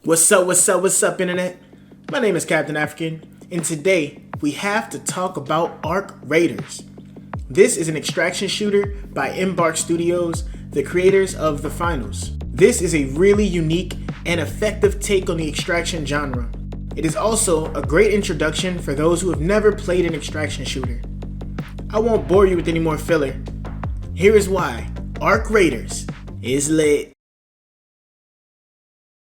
What's up, internet? My name is Captain African, and today we have to talk about Arc Raiders. This is an extraction shooter by Embark Studios, the creators of The Finals. This is a really unique and effective take on the extraction genre. It is also a great introduction for those who have never played an extraction shooter. I won't bore you with any more filler. Here is why Arc Raiders is lit.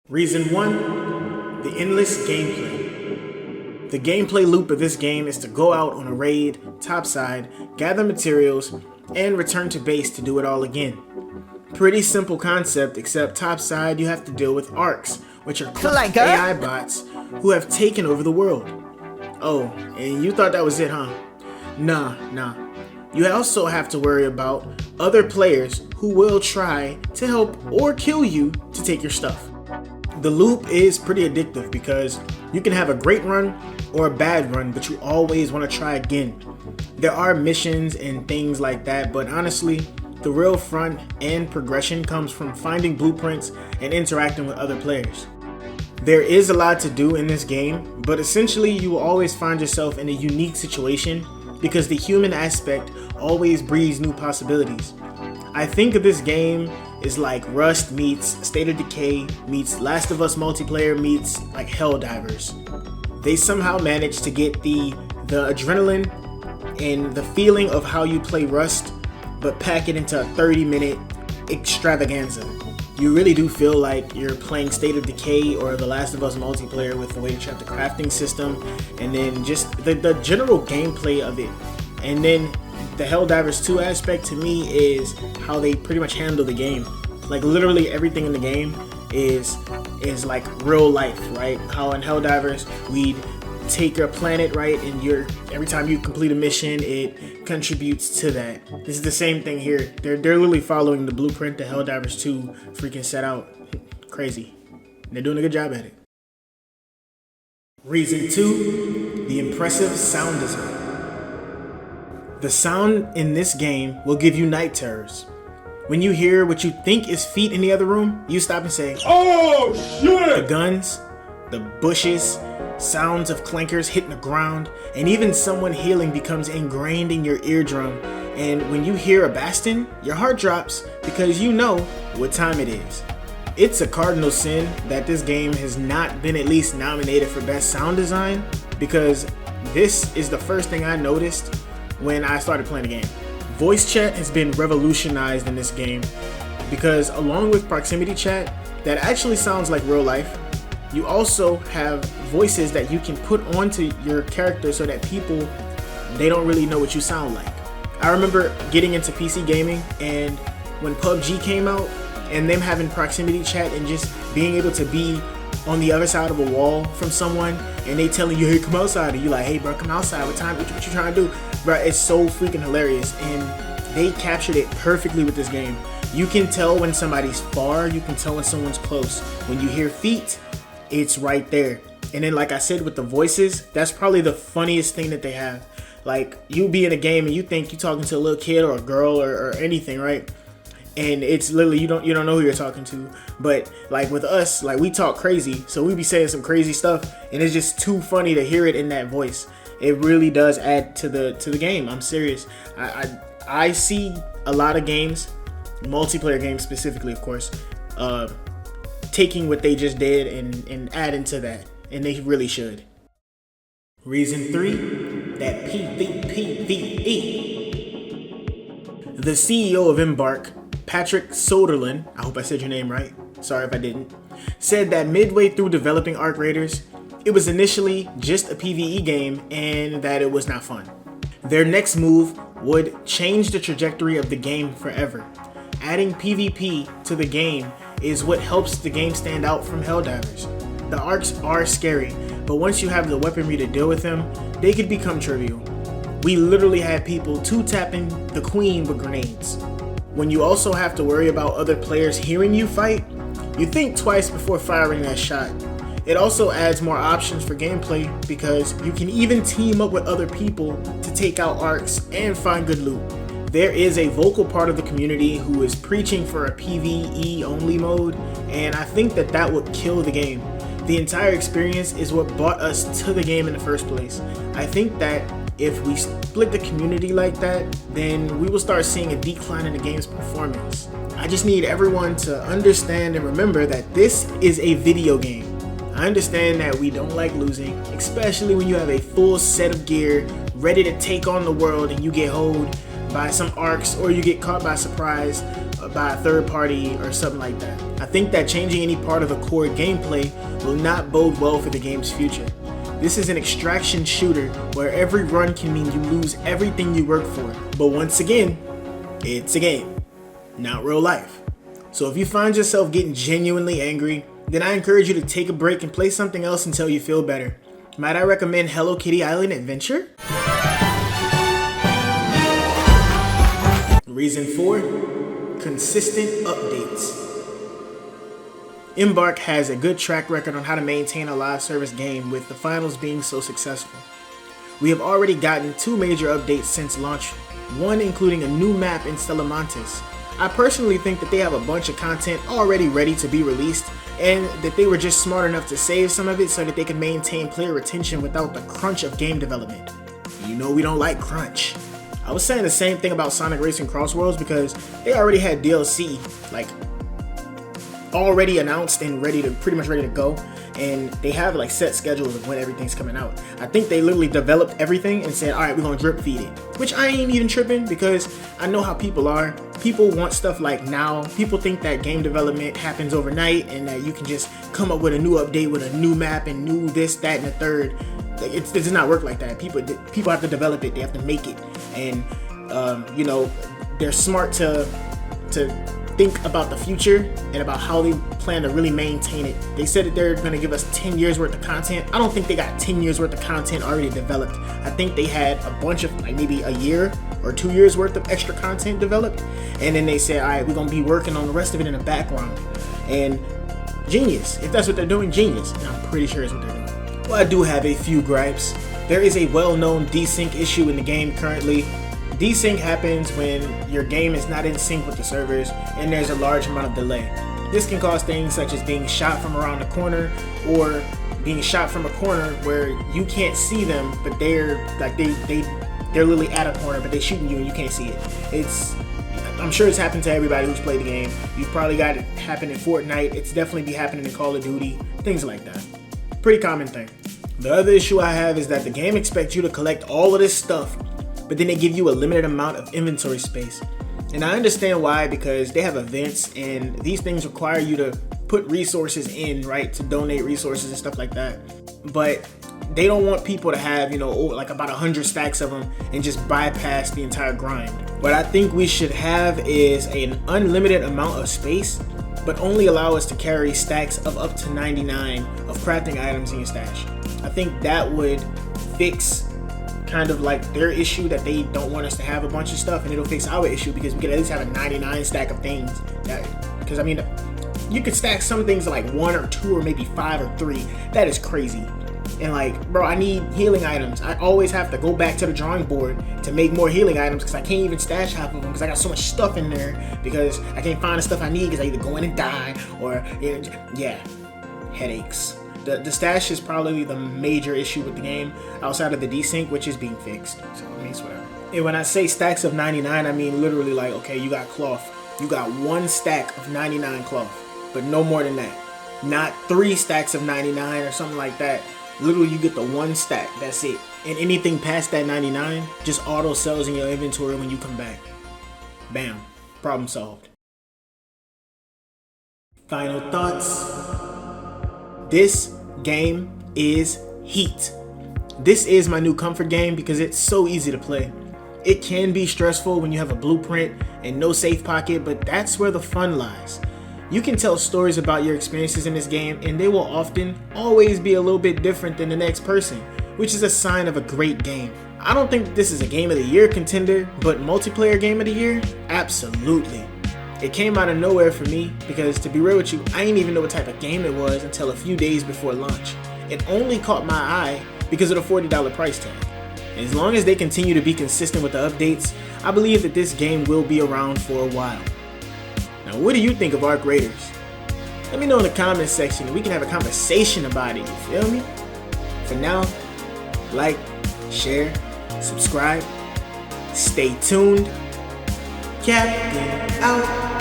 Reason 1, the endless gameplay. The gameplay loop of this game is to go out on a raid, topside, gather materials, and return to base to do it all again. Pretty simple concept, except topside you have to deal with arcs, which are AI bots who have taken over the world. Oh, and you thought that was it, huh? Nah. You also have to worry about other players who will try to help or kill you to take your stuff. The loop is pretty addictive because you can have a great run or a bad run, but you always want to try again. There are missions and things like that, but honestly, the real fun and progression comes from finding blueprints and interacting with other players. There is a lot to do in this game, but essentially you will always find yourself in a unique situation because the human aspect always breeds new possibilities. I think of this game is like Rust meets State of Decay meets Last of Us multiplayer meets like Helldivers. They somehow managed to get the adrenaline and the feeling of how you play Rust, but pack it into a 30-minute extravaganza. You really do feel like you're playing State of Decay or the Last of Us multiplayer with the way that you have the crafting system and then just the general gameplay of it. And then the Helldivers 2 aspect to me is how they pretty much handle the game. Like literally everything in the game is like real life, right? How in Helldivers we'd take a planet, right, and every time you complete a mission it contributes to that. This is the same thing here. They're literally following the blueprint that Helldivers 2 freaking set out. Crazy. They're doing a good job at it. Reason 2, the impressive sound design. The sound in this game will give you night terrors. When you hear what you think is feet in the other room, you stop and say, "Oh shit!" The guns, the bushes, sounds of clankers hitting the ground, and even someone healing becomes ingrained in your eardrum. And when you hear a Bastion, your heart drops because you know what time it is. It's a cardinal sin that this game has not been at least nominated for best sound design, because this is the first thing I noticed when I started playing the game. Voice chat has been revolutionized in this game because along with proximity chat that actually sounds like real life, you also have voices that you can put onto your character so that people, they don't really know what you sound like. I remember getting into PC gaming and when PUBG came out and them having proximity chat and just being able to be on the other side of a wall from someone and they telling you, "Hey, come outside," and you like, "Hey bro, come outside, what you trying to do?" Bro, it's so freaking hilarious and they captured it perfectly with this game. You can tell when somebody's far, you can tell when someone's close. When you hear feet, it's right there. And then like I said with the voices, that's probably the funniest thing that they have. Like you be in a game and you think you're talking to a little kid or a girl or anything, right? And it's literally you don't know who you're talking to. But like with us, like we talk crazy, so we be saying some crazy stuff and it's just too funny to hear it in that voice. It really does add to the game. I'm serious. I see a lot of games, multiplayer games specifically of course, taking what they just did and adding to that, and they really should. Reason 3, that PvPvE. The CEO of Embark, Patrick Soderlund, I hope I said your name right, sorry if I didn't, said that midway through developing Arc Raiders, it was initially just a PvE game and that it was not fun. Their next move would change the trajectory of the game forever. Adding PvP to the game is what helps the game stand out from Helldivers. The arcs are scary, but once you have the weaponry to deal with them, they could become trivial. We literally had people 2-tapping the queen with grenades. When you also have to worry about other players hearing you fight, you think twice before firing that shot. It also adds more options for gameplay because you can even team up with other people to take out arcs and find good loot. There is a vocal part of the community who is preaching for a PvE only mode, and I think that would kill the game. The entire experience is what brought us to the game in the first place. I think that if we split the community like that, then we will start seeing a decline in the game's performance. I just need everyone to understand and remember that this is a video game. I understand that we don't like losing, especially when you have a full set of gear ready to take on the world and you get hoed by some arcs or you get caught by surprise by a third party or something like that. I think that changing any part of the core gameplay will not bode well for the game's future. This is an extraction shooter where every run can mean you lose everything you work for. But once again, it's a game, not real life. So if you find yourself getting genuinely angry, then I encourage you to take a break and play something else until you feel better. Might I recommend Hello Kitty Island Adventure? Reason 4, consistent updates. Embark has a good track record on how to maintain a live service game, with the finals being so successful. We have already gotten 2 major updates since launch, one including a new map in Stellamontes. I personally think that they have a bunch of content already ready to be released, and that they were just smart enough to save some of it so that they could maintain player retention without the crunch of game development. You know we don't like crunch. I was saying the same thing about Sonic Racing Crossworlds because they already had DLC like already announced and pretty much ready to go, and they have like set schedules of when everything's coming out. I think they literally developed everything and said, alright, we're gonna drip feed it, which I ain't even tripping because I know how people are. People want stuff like now. People think that game development happens overnight and that you can just come up with a new update with a new map and new this, that, and the third. It does not work like that. People have to develop it. They have to make it, and you know, they're smart to think about the future and about how they plan to really maintain it. They said that they're going to give us 10 years worth of content. I don't think they got 10 years worth of content already developed. I think they had a bunch of like maybe a year or 2 years worth of extra content developed, and then they said, all right, we're going to be working on the rest of it in the background. And genius. If that's what they're doing, genius. And I'm pretty sure it's what they're doing. Well, I do have a few gripes. There is a well-known desync issue in the game currently. Desync happens when your game is not in sync with the servers and there's a large amount of delay. This can cause things such as being shot from around the corner, or being shot from a corner where you can't see them, but they're literally at a corner, but they're shooting you and you can't see it. I'm sure it's happened to everybody who's played the game. You've probably got it happen in Fortnite. It's definitely be happening in Call of Duty, things like that. Pretty common thing. The other issue I have is that the game expects you to collect all of this stuff, but then they give you a limited amount of inventory space. And I understand why, because they have events and these things require you to put resources in, right, to donate resources and stuff like that. But they don't want people to have, you know, like about 100 stacks of them and just bypass the entire grind. What I think we should have is an unlimited amount of space, but only allow us to carry stacks of up to 99 of crafting items in your stash. I think that would fix kind of like their issue that they don't want us to have a bunch of stuff, and it'll fix our issue because we could at least have a 99 stack of things. Because I mean, you could stack some things like 1 or 2 or maybe 5 or 3. That is crazy. And like, bro, I need healing items. I always have to go back to the drawing board to make more healing items because I can't even stash half of them because I got so much stuff in there because I can't find the stuff I need because I either go in and die or, yeah, headaches. The stash is probably the major issue with the game outside of the desync, which is being fixed. So I mean, it's whatever. And when I say stacks of 99, I mean literally like, okay, you got cloth. You got 1 stack of 99 cloth, but no more than that. Not 3 stacks of 99 or something like that. Literally, you get the 1 stack. That's it. And anything past that 99 just auto sells in your inventory when you come back. Bam. Problem solved. Final thoughts. This game is heat. This is my new comfort game because it's so easy to play. It can be stressful when you have a blueprint and no safe pocket, but that's where the fun lies. You can tell stories about your experiences in this game, and they will often always be a little bit different than the next person, which is a sign of a great game. I don't think this is a game of the year contender, but multiplayer game of the year? Absolutely. It came out of nowhere for me because, to be real with you, I didn't even know what type of game it was until a few days before launch. It only caught my eye because of the $40 price tag. And as long as they continue to be consistent with the updates, I believe that this game will be around for a while. Now, what do you think of Arc Raiders? Let me know in the comment section and we can have a conversation about it, you feel me? For now, like, share, subscribe, stay tuned. Captain out.